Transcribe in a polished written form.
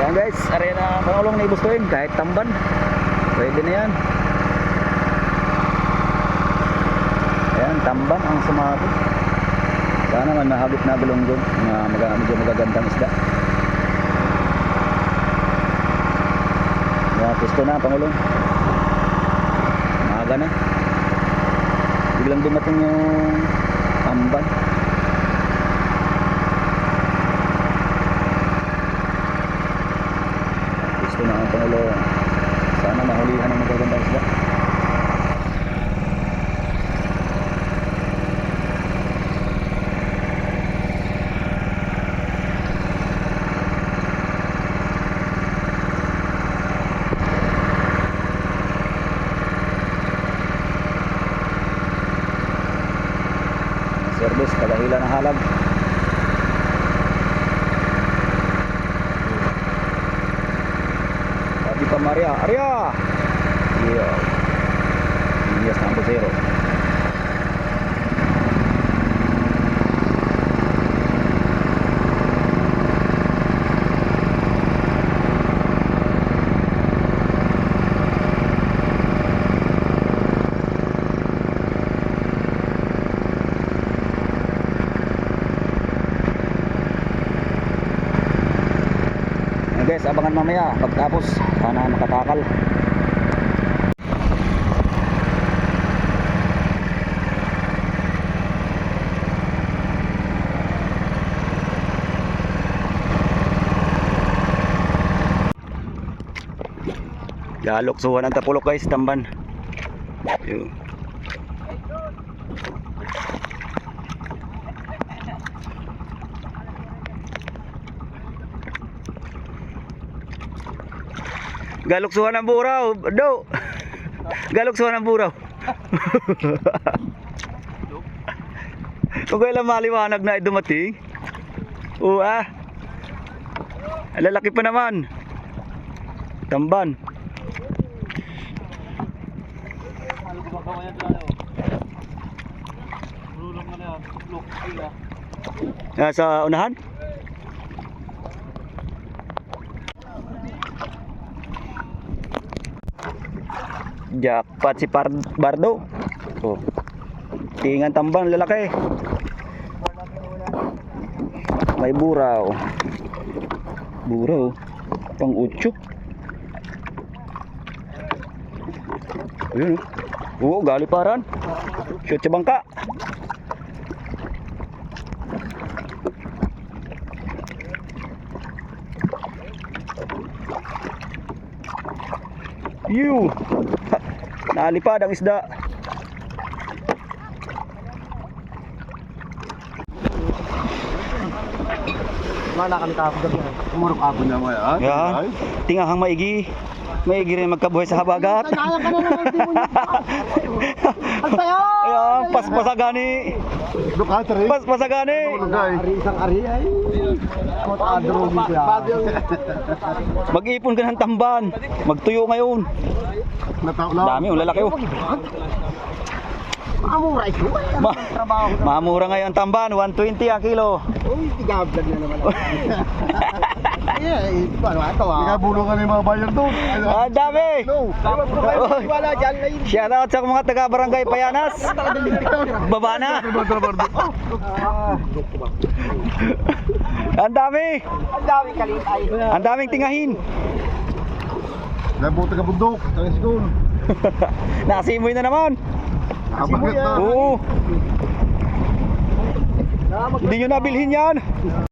Ayan guys, arena pangulong ni Bustoin kahit tamban. Pwede na yan. Ayan, tamban ang sumabot. Sana man mahagip na galunggong na medyo magagandang isda. Ayan, gusto na pangulong. Maaga na. Biglang dumating yung tamban. Gusto na ang pangulong. Sana mahulihan ang magagandang isda. Service, tagahila ng halag. Sabi pa Maria, Arya! Yeah. Yes, number 0. Guys, abangan mamaya pagtapos sana makatakal. Galoksuhan ang tapulok guys, tamban. Yun. Galuksuhan ng buraw, do. Galuksuhan ng buraw. Kung kailan maliwanag na dumating. Oo ah. Lalaki pa naman. Tamban. Sa unahan? Jackpot si Bardo. Oh. Tingan tambang lalaki. May buraw. Buraw pang utsuk. Ayun. Oo, galiparan. Shoot sa bangka. Yu. Nalipad ang isda. Mana kami tapos gabi. Umurok ako na mo yan. Yeah. Tingahang maigi. Maigi rin magkabuhay sa habagat. Kaya ka na naman din mo. Ang sayo. Ayan, paspasagani. Dukatri. Paspasagani. Ari isang ari ay. Kot adro dito. Mag-ipon ka ng tamban. Magtuyo ngayon. Dami, lalaki oh. Mamura ito. Mamura ngayon ang tamban, 120 ang kilo. Uy, tigablag na naman. Eh, paano ato ah? Tigabulungan ng mga bayan doon. Ang dami. Wala dyan na yun. Shout out sa mga taga-barangay Payanas. Baba na. Ang dami. Ang dami kalitay. Ang daming tingahin. Nabuti ka bundok. Tangin siguro. Nasimoy na naman. Nakapagkat na. Oo. Hindi nyo nabilhin yan.